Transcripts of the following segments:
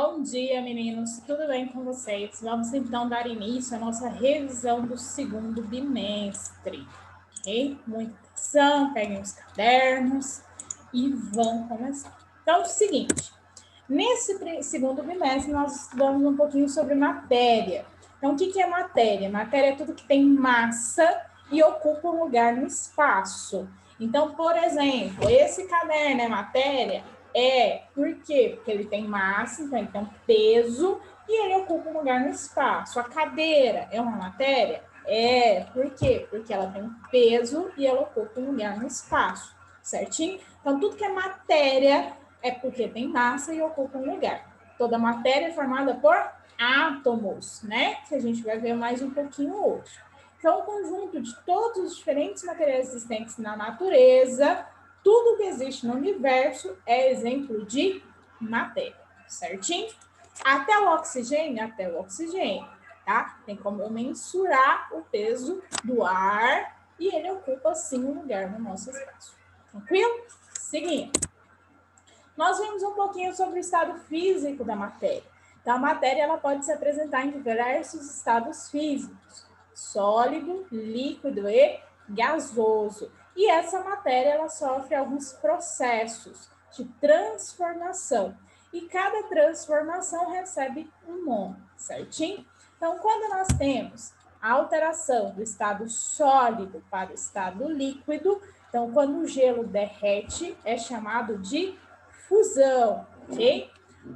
Bom dia, meninos. Tudo bem com vocês? Vamos então dar início à nossa revisão do segundo bimestre, ok? Muita atenção, peguem os cadernos e vamos começar. Então, é o seguinte, nesse segundo bimestre nós estudamos um pouquinho sobre matéria. Então, o que é matéria? Matéria é tudo que tem massa e ocupa um lugar no espaço. Então, por exemplo, esse caderno é matéria? É, por quê? Porque ele tem massa, então ele tem um peso e ele ocupa um lugar no espaço. A cadeira é uma matéria? É, por quê? Porque ela tem um peso e ela ocupa um lugar no espaço, certinho? Então, tudo que é matéria é porque tem massa e ocupa um lugar. Toda matéria é formada por átomos, né? Que a gente vai ver mais um pouquinho hoje. Então, o conjunto de todos os diferentes materiais existentes na natureza, tudo que existe no universo é exemplo de matéria, certinho? Até o oxigênio, tá? Tem como eu mensurar o peso do ar e ele ocupa, sim, um lugar no nosso espaço. Tranquilo? Seguindo. Nós vimos um pouquinho sobre o estado físico da matéria. Então, a matéria ela pode se apresentar em diversos estados físicos: sólido, líquido e gasoso. E essa matéria ela sofre alguns processos de transformação. E cada transformação recebe um nome, certinho? Então, quando nós temos a alteração do estado sólido para o estado líquido, então, quando o gelo derrete, é chamado de fusão, ok?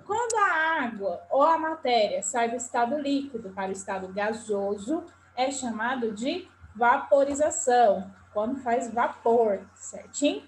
Quando a água ou a matéria sai do estado líquido para o estado gasoso, é chamado de vaporização, quando faz vapor, certinho?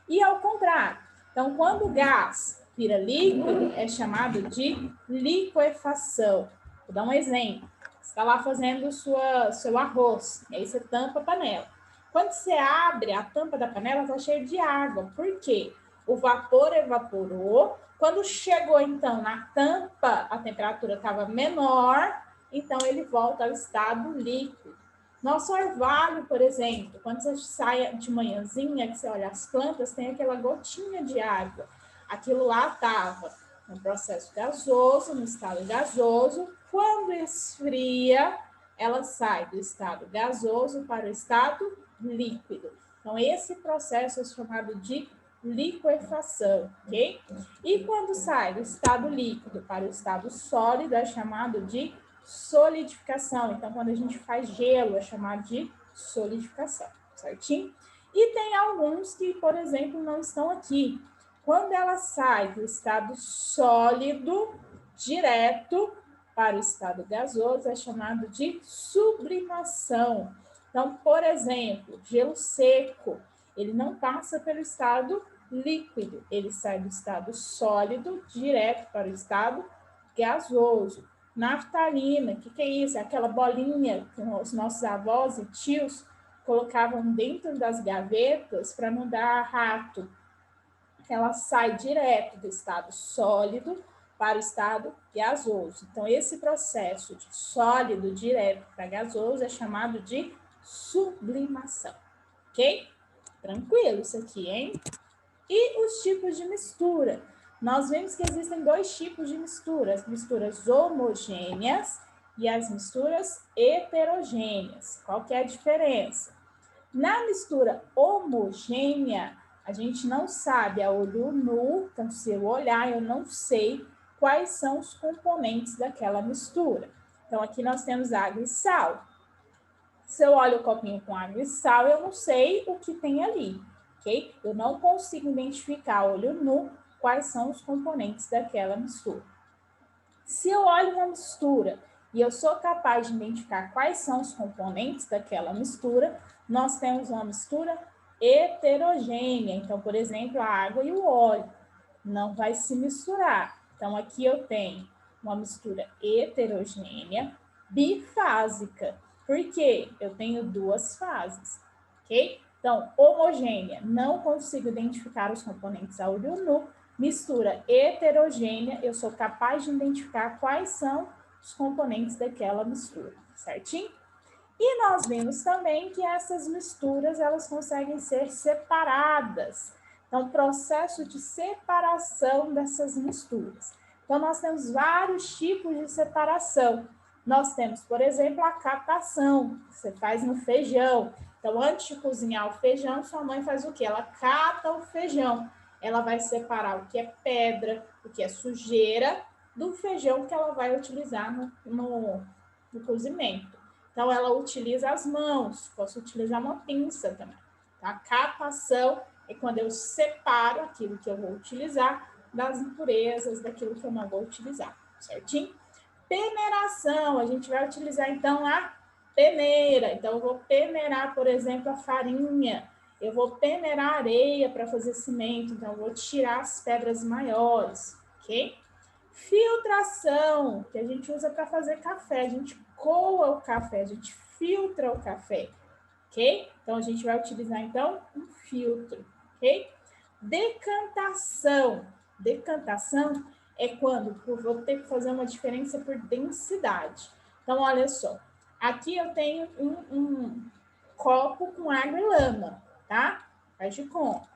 E ao contrário, então quando o gás vira líquido, é chamado de liquefação. Vou dar um exemplo. Você está lá fazendo seu arroz, e aí você tampa a panela. Quando você abre a tampa da panela, está cheio de água. Por quê? O vapor evaporou. Quando chegou, então, na tampa, a temperatura estava menor, então ele volta ao estado líquido. Nosso orvalho, por exemplo, quando você sai de manhãzinha, que você olha as plantas, tem aquela gotinha de água. Aquilo lá estava no processo gasoso, no estado gasoso. Quando esfria, ela sai do estado gasoso para o estado líquido. Então, esse processo é chamado de liquefação, ok? E quando sai do estado líquido para o estado sólido, é chamado de solidificação. Então, quando a gente faz gelo, é chamado de solidificação, certinho? E tem alguns que, por exemplo, não estão aqui. Quando ela sai do estado sólido direto para o estado gasoso, é chamado de sublimação. Então, por exemplo, gelo seco, ele não passa pelo estado líquido, ele sai do estado sólido direto para o estado gasoso. Naftalina, o que é isso? É aquela bolinha que os nossos avós e tios colocavam dentro das gavetas para não dar rato. Ela sai direto do estado sólido para o estado gasoso. Então, esse processo de sólido direto para gasoso é chamado de sublimação, ok? Tranquilo isso aqui, hein? E os tipos de mistura? Nós vemos que existem dois tipos de mistura, as misturas homogêneas e as misturas heterogêneas. Qual que é a diferença? Na mistura homogênea, a gente não sabe a olho nu, então se eu olhar, eu não sei quais são os componentes daquela mistura. Então, aqui nós temos água e sal. Se eu olho o copinho com água e sal, eu não sei o que tem ali, ok? Eu não consigo identificar a olho nu quais são os componentes daquela mistura. Se eu olho uma mistura e eu sou capaz de identificar quais são os componentes daquela mistura, nós temos uma mistura heterogênea. Então, por exemplo, a água e o óleo não vai se misturar. Então, aqui eu tenho uma mistura heterogênea bifásica. Por quê? Eu tenho duas fases, ok? Então, homogênea, não consigo identificar os componentes a olho nu. Mistura heterogênea, eu sou capaz de identificar quais são os componentes daquela mistura, certinho? E nós vimos também que essas misturas, elas conseguem ser separadas. Então, processo de separação dessas misturas. Então, nós temos vários tipos de separação. Nós temos, por exemplo, a catação, que você faz no feijão. Então, antes de cozinhar o feijão, sua mãe faz o quê? Ela cata o feijão. Ela vai separar o que é pedra, o que é sujeira, do feijão que ela vai utilizar no cozimento. Então, ela utiliza as mãos, posso utilizar uma pinça também. Então, a catação é quando eu separo aquilo que eu vou utilizar das impurezas, daquilo que eu não vou utilizar, certinho? Peneiração, a gente vai utilizar, então, a peneira. Então, eu vou peneirar, por exemplo, a farinha. Eu vou peneirar a areia para fazer cimento. Então, eu vou tirar as pedras maiores, ok? Filtração, que a gente usa para fazer café. A gente coa o café, a gente filtra o café, ok? Então, a gente vai utilizar, então, um filtro, ok? Decantação. Decantação é quando eu vou ter que fazer uma diferença por densidade. Então, olha só. Aqui eu tenho um copo com água e lama, tá? Faz de conta.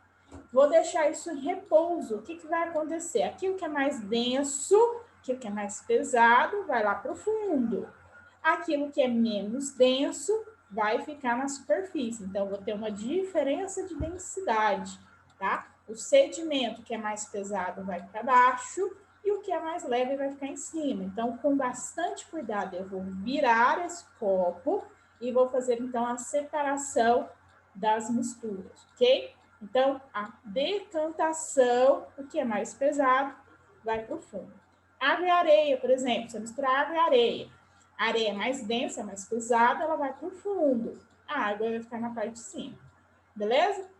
Vou deixar isso em repouso. O que vai acontecer? Aquilo que é mais denso, aquilo que é mais pesado, vai lá para o fundo. Aquilo que é menos denso vai ficar na superfície. Então, vou ter uma diferença de densidade, tá? O sedimento que é mais pesado vai para baixo e o que é mais leve vai ficar em cima. Então, com bastante cuidado, eu vou virar esse copo e vou fazer, então, a separação das misturas, ok? Então, a decantação, o que é mais pesado, vai para o fundo. Água e areia, por exemplo, você mistura água e areia. A areia é mais densa, mais pesada, ela vai para o fundo. A água vai ficar na parte de cima. Beleza?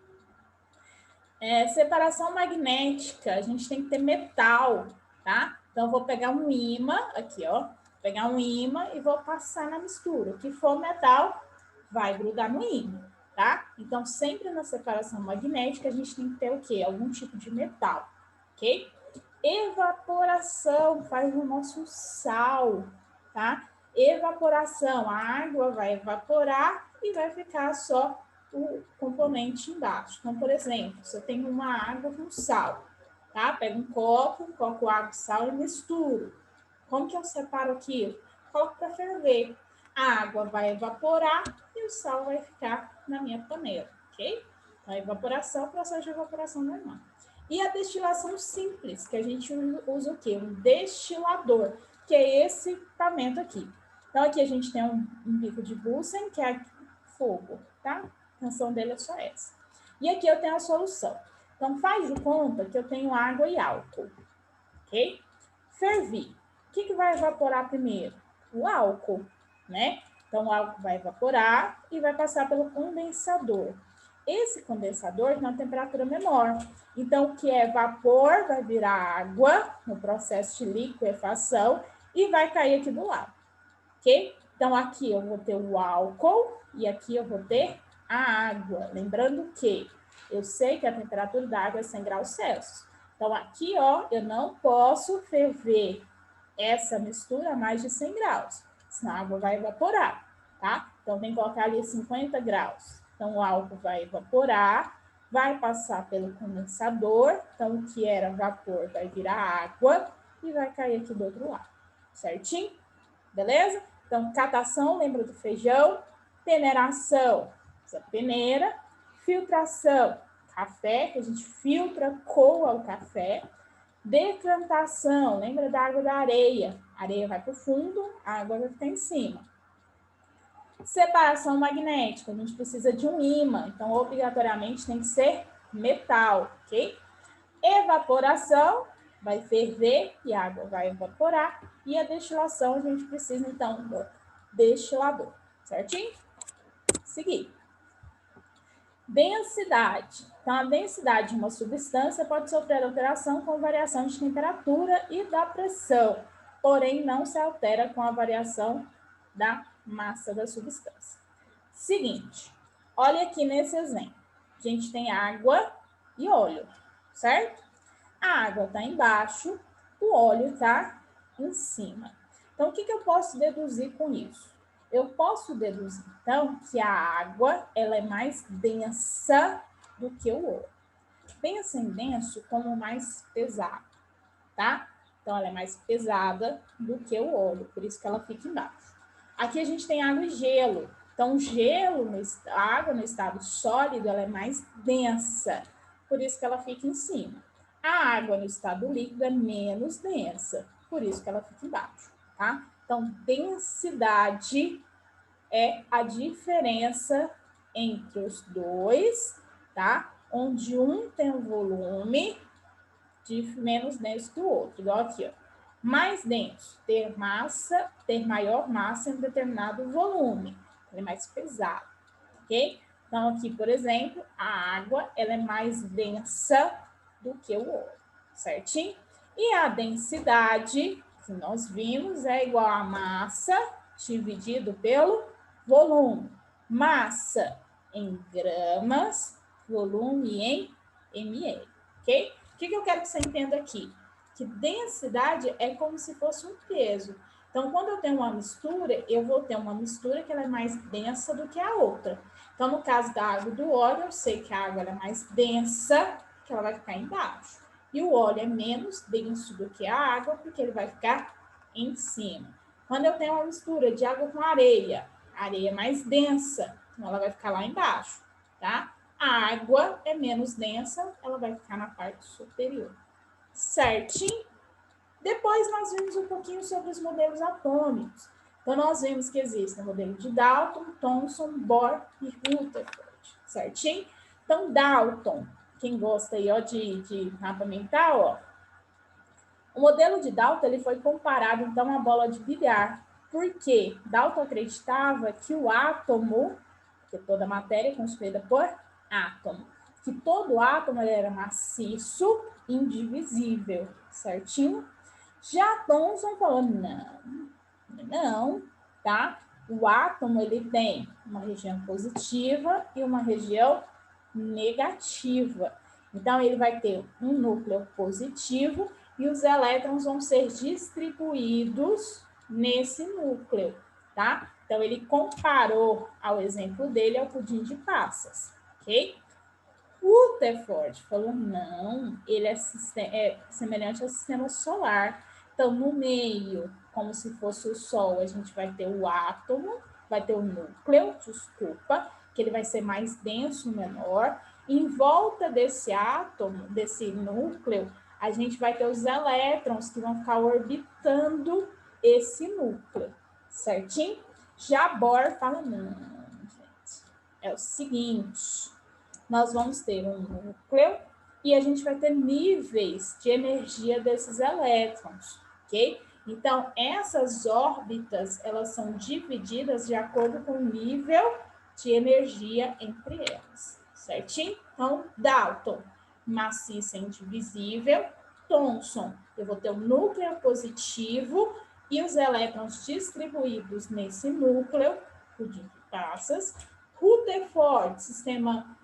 Separação magnética, a gente tem que ter metal, tá? Então, eu vou pegar um ímã, aqui, ó. Pegar um ímã e vou passar na mistura. O que for metal, vai grudar no ímã, tá? Então, sempre na separação magnética, a gente tem que ter o quê? Algum tipo de metal, ok? Evaporação faz o nosso sal, tá? Evaporação, a água vai evaporar e vai ficar só o componente embaixo. Então, por exemplo, se eu tenho uma água com sal, tá? Pego um copo, coloco água e sal e misturo. Como que eu separo aquilo? Coloco para ferver. A água vai evaporar e o sal vai ficar na minha panela, ok? A evaporação, processo de evaporação normal. E a destilação simples, que a gente usa o quê? Um destilador, que é esse equipamento aqui. Então, aqui a gente tem um bico de Bunsen, que é fogo, tá? A função dele é só essa. E aqui eu tenho a solução. Então, faz de conta que eu tenho água e álcool, ok? Fervi. O que vai evaporar primeiro? O álcool, né? Então, o álcool vai evaporar e vai passar pelo condensador. Esse condensador tem uma temperatura menor. Então, o que é vapor vai virar água no processo de liquefação e vai cair aqui do lado, ok? Então, aqui eu vou ter o álcool e aqui eu vou ter a água. Lembrando que eu sei que a temperatura da água é 100 graus Celsius. Então, aqui, ó, eu não posso ferver essa mistura a mais de 100 graus, senão a água vai evaporar, tá? Então, tem que colocar ali 50 graus. Então, o álcool vai evaporar, vai passar pelo condensador, então, o que era vapor vai virar água e vai cair aqui do outro lado, certinho? Beleza? Então, catação, lembra do feijão? Peneiração, essa peneira. Filtração, café, que a gente filtra, coa o café. Decantação, lembra da água da areia? A areia vai para o fundo, a água vai ficar em cima. Separação magnética, a gente precisa de um ímã, então obrigatoriamente tem que ser metal, ok? Evaporação, vai ferver e a água vai evaporar. E a destilação, a gente precisa então do destilador, certinho? Seguir. Densidade. Então, a densidade de uma substância pode sofrer alteração com variação de temperatura e da pressão, porém não se altera com a variação da massa da substância. Seguinte, olha aqui nesse exemplo. A gente tem água e óleo, certo? A água está embaixo, o óleo está em cima. Então, o que eu posso deduzir com isso? Eu posso deduzir, então, que a água ela é mais densa do que o óleo. Pensa em denso como mais pesado, tá? Então, ela é mais pesada do que o óleo, por isso que ela fica embaixo. Aqui a gente tem água e gelo. Então, a água no estado sólido, ela é mais densa, por isso que ela fica em cima. A água no estado líquido é menos densa, por isso que ela fica embaixo, tá? Então, densidade é a diferença entre os dois, tá? Onde um tem um volume menos denso que o outro, igual aqui, ó. Mais denso, ter maior massa em um determinado volume, ele é mais pesado, ok? Então, aqui, por exemplo, a água, ela é mais densa do que o óleo, certinho? E a densidade, que nós vimos, é igual a massa dividido pelo volume. Massa em gramas, volume em ml, ok? O que eu quero que você entenda aqui? Que densidade é como se fosse um peso. Então, quando eu tenho uma mistura, eu vou ter uma mistura que ela é mais densa do que a outra. Então, no caso da água e do óleo, eu sei que a água é mais densa, que ela vai ficar embaixo. E o óleo é menos denso do que a água, porque ele vai ficar em cima. Quando eu tenho uma mistura de água com areia, a areia é mais densa, então ela vai ficar lá embaixo, tá? A água é menos densa, ela vai ficar na parte superior. Certinho? Depois nós vimos um pouquinho sobre os modelos atômicos. Então, nós vimos que existe o modelo de Dalton, Thomson, Bohr e Rutherford. Certinho? Então, Dalton, quem gosta aí ó, de mapa mental, ó, o modelo de Dalton ele foi comparado, então, à bola de bilhar. Por quê? Dalton acreditava que o átomo, que toda matéria é construída por átomo, que todo átomo era maciço, indivisível, certinho? Já Thomson falou, não, tá? O átomo, ele tem uma região positiva e uma região negativa. Então, ele vai ter um núcleo positivo e os elétrons vão ser distribuídos nesse núcleo, tá? Então, ele comparou ao exemplo dele ao pudim de passas, ok? Rutherford falou, não, ele é semelhante ao sistema solar. Então, no meio, como se fosse o Sol, a gente vai ter o átomo, vai ter o núcleo, desculpa, que ele vai ser mais denso, menor. Em volta desse átomo, desse núcleo, a gente vai ter os elétrons que vão ficar orbitando esse núcleo, certinho? Já Bohr fala, não, gente, é o seguinte, nós vamos ter um núcleo e a gente vai ter níveis de energia desses elétrons, ok? Então, essas órbitas, elas são divididas de acordo com o nível de energia entre elas, certinho? Então, Dalton, maciça indivisível. Thomson, eu vou ter o núcleo positivo e os elétrons distribuídos nesse núcleo, pudim de passas. Rutherford, sistema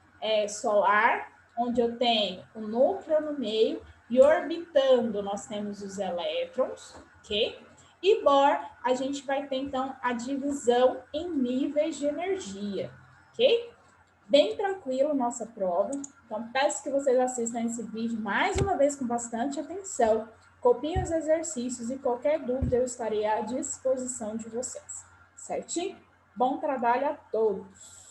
solar, onde eu tenho o núcleo no meio e orbitando nós temos os elétrons, ok? E Bohr, a gente vai ter, então, a divisão em níveis de energia, ok? Bem tranquilo nossa prova. Então, peço que vocês assistam esse vídeo mais uma vez com bastante atenção. Copiem os exercícios e qualquer dúvida eu estarei à disposição de vocês. Certinho? Bom trabalho a todos!